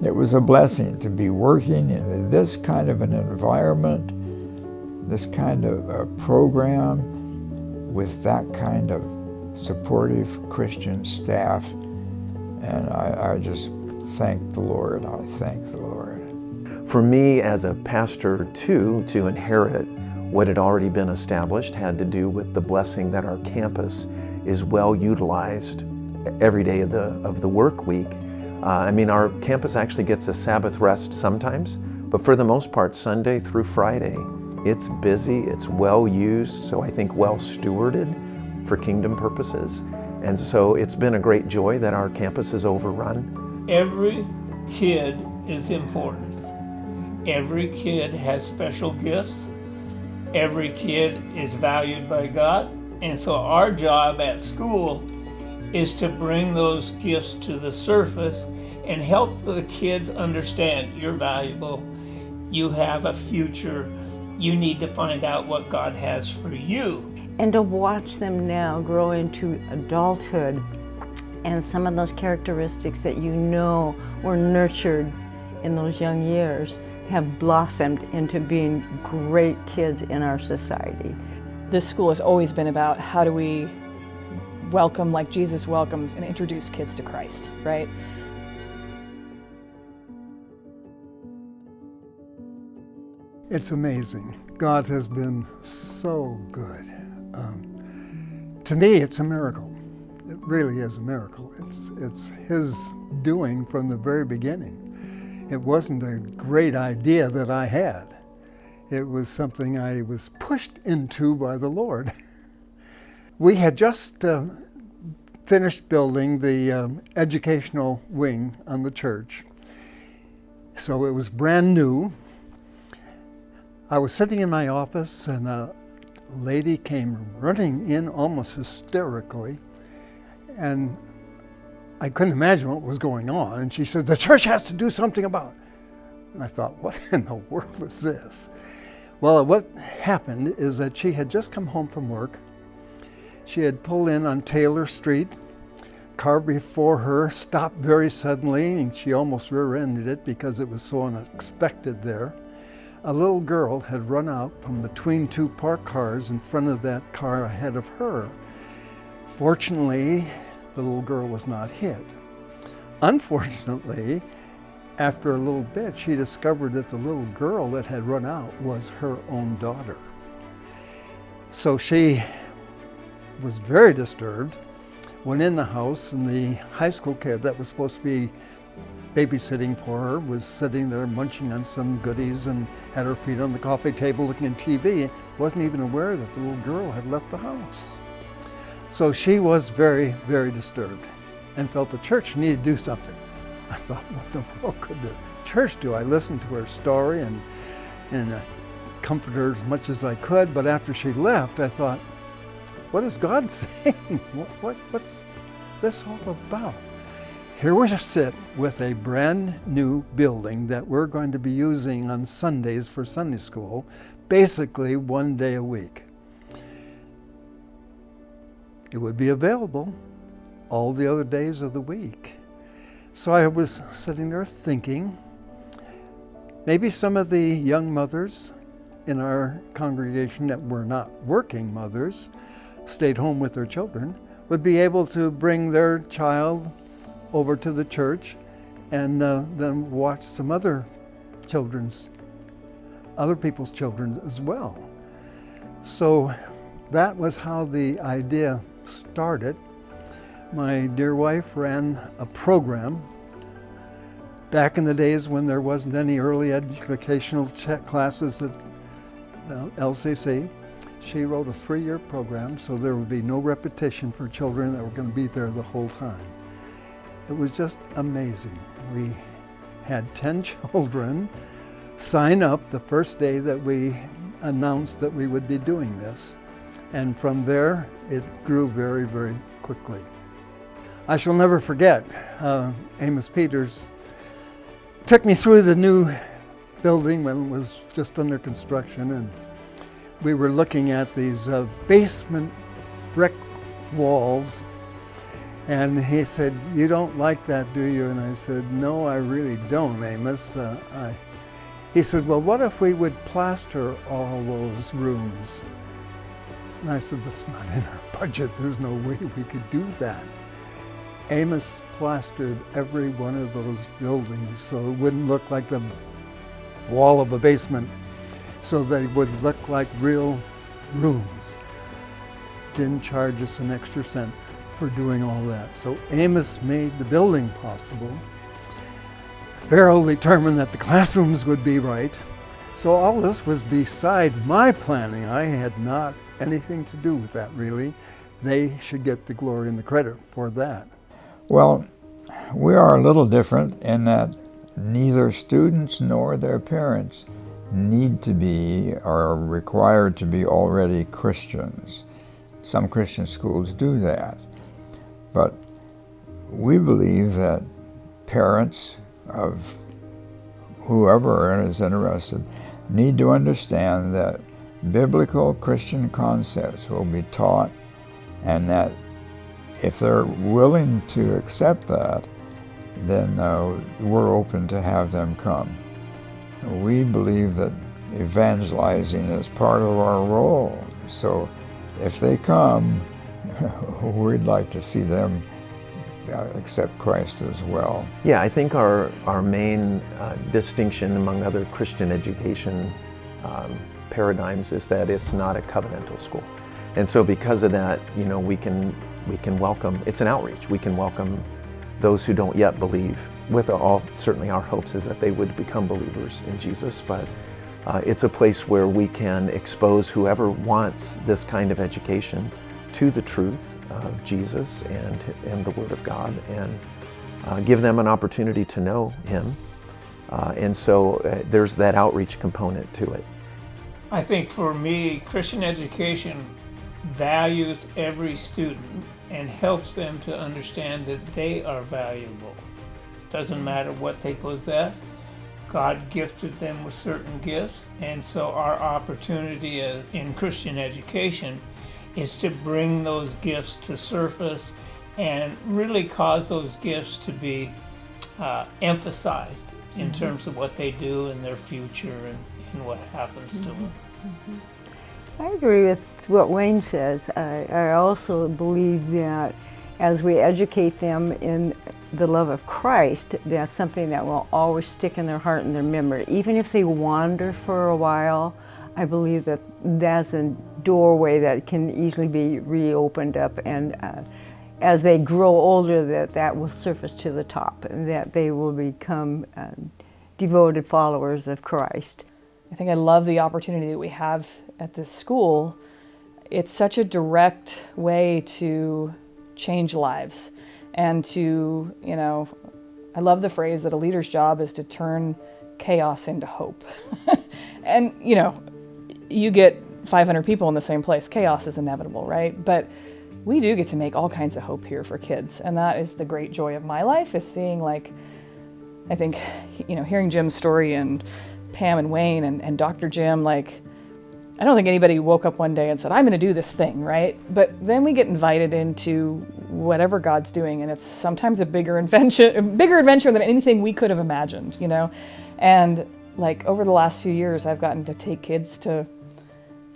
It was a blessing to be working in this kind of an environment, this kind of a program, with that kind of supportive Christian staff. And I just thank the Lord. I thank the Lord. For me as a pastor too, to inherit what had already been established had to do with the blessing that our campus is well utilized every day of the work week. Our campus actually gets a Sabbath rest sometimes, but for the most part, Sunday through Friday, it's busy, it's well used, so I think well stewarded for kingdom purposes. And so it's been a great joy that our campus is overrun. Every kid is important. Every kid has special gifts. Every kid is valued by God. And so our job at school is to bring those gifts to the surface and help the kids understand you're valuable, you have a future, you need to find out what God has for you. And to watch them now grow into adulthood and some of those characteristics that you know were nurtured in those young years have blossomed into being great kids in our society. This school has always been about how do we welcome like Jesus welcomes and introduce kids to Christ, right? It's amazing. God has been so good. To me, it's a miracle. It really is a miracle. It's His doing from the very beginning. It wasn't a great idea that I had. It was something I was pushed into by the Lord. We had just finished building the educational wing on the church, so it was brand new. I was sitting in my office and a lady came running in almost hysterically, and I couldn't imagine what was going on. And she said, "The church has to do something about it." And I thought, what in the world is this? Well, what happened is that she had just come home from work. She had pulled in on Taylor Street. Car before her stopped very suddenly, and she almost rear-ended it because it was so unexpected there. A little girl had run out from between two parked cars in front of that car ahead of her. Fortunately, the little girl was not hit. Unfortunately, after a little bit, she discovered that the little girl that had run out was her own daughter. So she was very disturbed, went in the house, and the high school kid that was supposed to be babysitting for her was sitting there munching on some goodies and had her feet on the coffee table looking at TV, wasn't even aware that the little girl had left the house. So she was very, very disturbed and felt the church needed to do something. I thought, what the world could the church do? I listened to her story and comforted her as much as I could, but after she left, I thought, what is God saying? What's this all about? Here we just sit with a brand new building that we're going to be using on Sundays for Sunday school, basically one day a week. It would be available all the other days of the week. So I was sitting there thinking, maybe some of the young mothers in our congregation that were not working mothers, stayed home with their children, would be able to bring their child over to the church and then watch some other people's children as well. So that was how the idea started. My dear wife ran a program back in the days when there wasn't any early educational classes at LCC. She wrote a 3-year program so there would be no repetition for children that were going to be there the whole time. It was just amazing. We had 10 children sign up the first day that we announced that we would be doing this. And from there, it grew very, very quickly. I shall never forget, Amos Peters took me through the new building when it was just under construction, and we were looking at these basement brick walls, And he said, "You don't like that, do you?" And I said, "No, I really don't, Amos." He said, "Well, what if we would plaster all those rooms?" And I said, "That's not in our budget. There's no way we could do that." Amos plastered every one of those buildings so it wouldn't look like the wall of a basement, so they would look like real rooms. Didn't charge us an extra cent for doing all that. So Amos made the building possible. Farrell determined that the classrooms would be right. So all this was beside my planning. I had not anything to do with that, really. They should get the glory and the credit for that. Well, we are a little different in that neither students nor their parents need to be or are required to be already Christians. Some Christian schools do that. But we believe that parents of whoever is interested need to understand that biblical Christian concepts will be taught, and that if they're willing to accept that, then we're open to have them come. We believe that evangelizing is part of our role. So if they come, we'd like to see them accept Christ as well. Yeah, I think our main distinction among other Christian education paradigms is that it's not a covenantal school. And so because of that, we can welcome, it's an outreach. We can welcome those who don't yet believe, with certainly our hopes is that they would become believers in Jesus, but it's a place where we can expose whoever wants this kind of education to the truth of Jesus and the Word of God, and give them an opportunity to know Him. And so there's that outreach component to it. I think for me, Christian education values every student and helps them to understand that they are valuable. Doesn't matter what they possess. God gifted them with certain gifts, and so our opportunity in Christian education is to bring those gifts to surface and really cause those gifts to be emphasized in terms of what they do in their future and what happens to them. I agree with what Wayne says. I also believe that as we educate them in the love of Christ, that's something that will always stick in their heart and their memory. Even if they wander for a while, I believe that that's a doorway that can easily be reopened up, and as they grow older, that will surface to the top, and that they will become devoted followers of Christ. I think I love the opportunity that we have at this school. It's such a direct way to change lives and to, I love the phrase that a leader's job is to turn chaos into hope. And, you get 500 people in the same place, chaos is inevitable, right? But we do get to make all kinds of hope here for kids. And that is the great joy of my life, is seeing, I think, hearing Jim's story and Pam and Wayne and Dr. Jim, I don't think anybody woke up one day and said, I'm going to do this thing, right? But then we get invited into whatever God's doing, and it's sometimes a bigger adventure than anything we could have imagined, And over the last few years, I've gotten to take kids to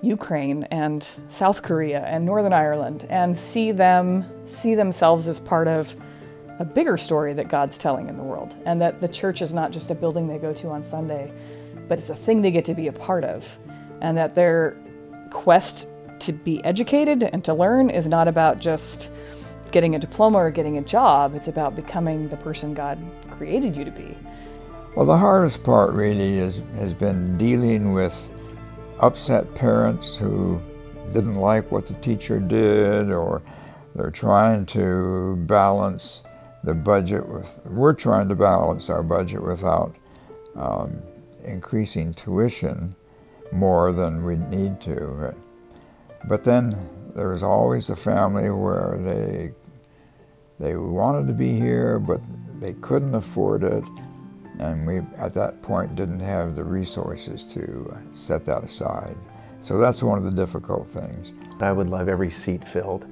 Ukraine and South Korea and Northern Ireland and see themselves as part of a bigger story that God's telling in the world, and that the church is not just a building they go to on Sunday, but it's a thing they get to be a part of, and that their quest to be educated and to learn is not about just getting a diploma or getting a job. It's about becoming the person God created you to be. Well, the hardest part really has been dealing with upset parents who didn't like what the teacher did, or they're trying to balance the budget we're trying to balance our budget without increasing tuition more than we need to. But then there's always a family where they wanted to be here, but they couldn't afford it, and we at that point didn't have the resources to set that aside. So that's one of the difficult things. I would love every seat filled.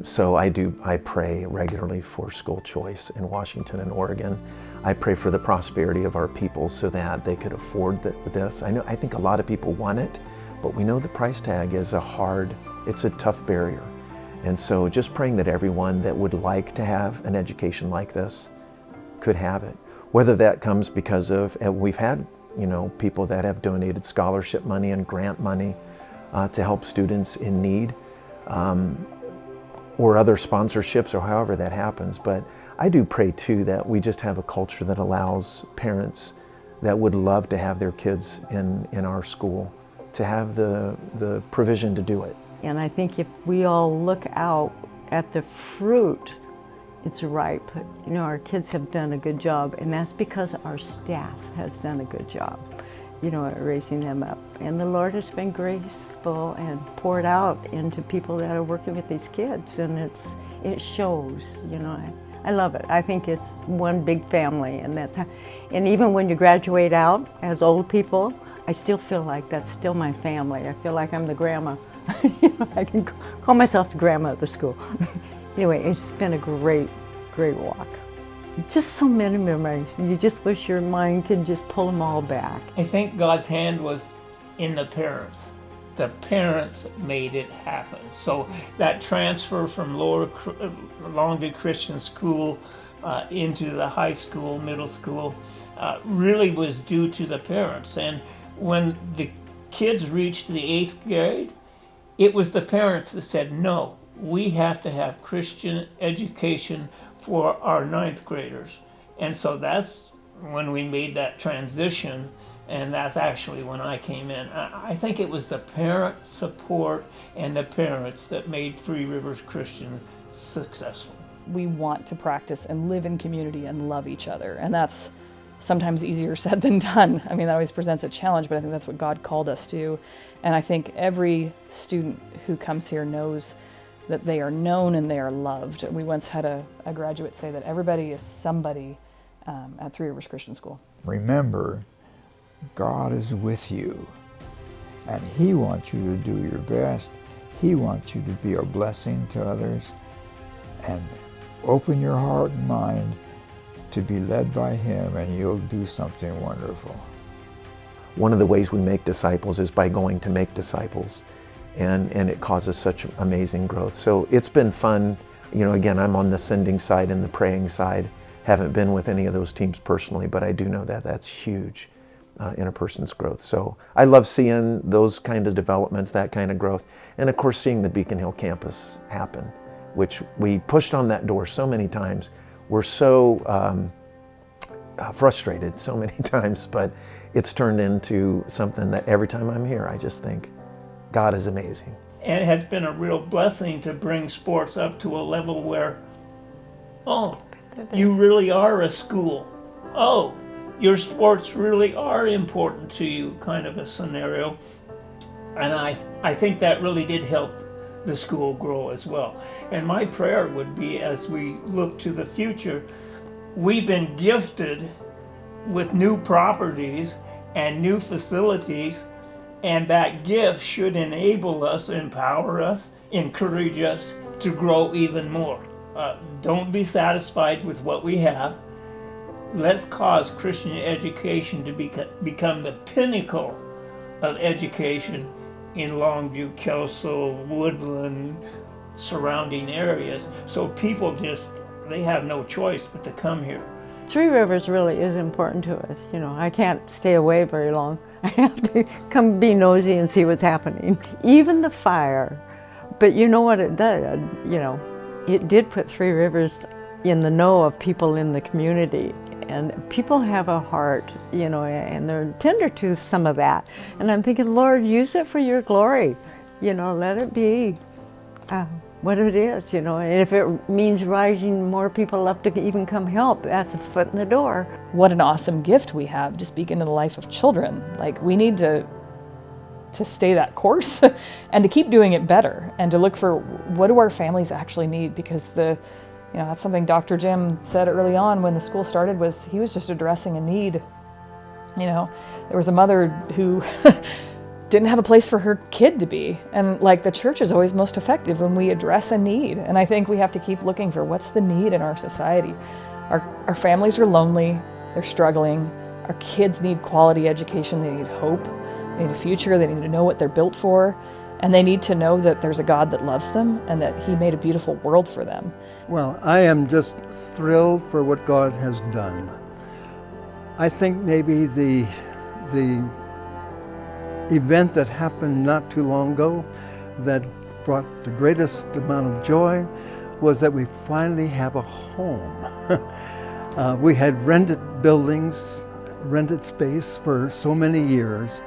So I pray regularly for school choice in Washington and Oregon. I pray for the prosperity of our people so that they could afford this. I think a lot of people want it, but we know the price tag is it's a tough barrier. And so just praying that everyone that would like to have an education like this could have it. Whether that comes because of, we've had, people that have donated scholarship money and grant money to help students in need, or other sponsorships, or however that happens. But I do pray too that we just have a culture that allows parents that would love to have their kids in our school to have the provision to do it. And I think if we all look out at the fruit, it's ripe. Our kids have done a good job, and that's because our staff has done a good job, at raising them up. And the Lord has been graceful and poured out into people that are working with these kids, and it shows, I love it. I think it's one big family, and even when you graduate out as old people, I still feel like that's still my family. I feel like I'm the grandma. I can call myself the grandma of the school. Anyway, it's been a great walk. Just so many memories. You just wish your mind could just pull them all back. I think God's hand was in the parents. The parents made it happen. So that transfer from Longview Christian School into the high school, middle school, really was due to the parents. And when the kids reached the 8th grade, it was the parents that said, no, we have to have Christian education for our 9th graders. And so that's when we made that transition, and that's actually when I came in. I think it was the parent support and the parents that made Three Rivers Christian successful. We want to practice and live in community and love each other, and that's sometimes easier said than done. I mean, that always presents a challenge, but I think that's what God called us to. And I think every student who comes here knows that they are known and they are loved. We once had a graduate say that everybody is somebody at Three Rivers Christian School. Remember, God is with you, and He wants you to do your best. He wants you to be a blessing to others, and open your heart and mind to be led by Him, and you'll do something wonderful. One of the ways we make disciples is by going to make disciples, and it causes such amazing growth. So it's been fun. Again, I'm on the sending side and the praying side. Haven't been with any of those teams personally, but I do know that that's huge in a person's growth. So I love seeing those kind of developments, that kind of growth, and of course seeing the Beacon Hill campus happen, which we pushed on that door so many times. We're so frustrated so many times, but it's turned into something that every time I'm here, I just think, God is amazing. And it has been a real blessing to bring sports up to a level where, oh, you really are a school. Oh, your sports really are important to you, kind of a scenario. And I think that really did help the school grow as well. And my prayer would be, as we look to the future, we've been gifted with new properties and new facilities, and that gift should enable us, empower us, encourage us to grow even more. Don't be satisfied with what we have. Let's cause Christian education to become the pinnacle of education in Longview, Kelso, Woodland, surrounding areas. So people they have no choice but to come here. Three Rivers really is important to us. I can't stay away very long. I have to come be nosy and see what's happening. Even the fire. But you know what it did? It did put Three Rivers in the know of people in the community. And people have a heart, and they're tender to some of that. And I'm thinking, Lord, use it for your glory. Let it be what it is, and if it means rising more people up to even come help, that's a foot in the door. What an awesome gift we have to speak into the life of children. Like, we need to stay that course and to keep doing it better, and to look for what do our families actually need, because that's something Dr. Jim said early on when the school started, was he was just addressing a need. There was a mother who didn't have a place for her kid to be. And like the church is always most effective when we address a need. And I think we have to keep looking for what's the need in our society. Our families are lonely, they're struggling. Our kids need quality education, they need hope, they need a future, they need to know what they're built for. And they need to know that there's a God that loves them and that He made a beautiful world for them. Well, I am just thrilled for what God has done. I think maybe the event that happened not too long ago that brought the greatest amount of joy was that we finally have a home. We had rented buildings, rented space for so many years,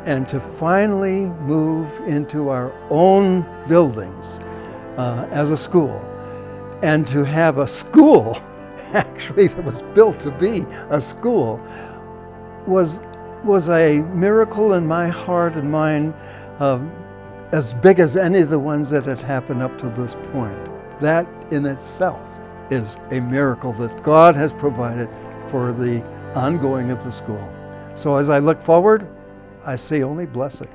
and to finally move into our own buildings as a school, and to have a school actually that was built to be a school was a miracle in my heart and mind, as big as any of the ones that had happened up to this point. That in itself is a miracle that God has provided for the ongoing of the school. So as I look forward, I see only blessing.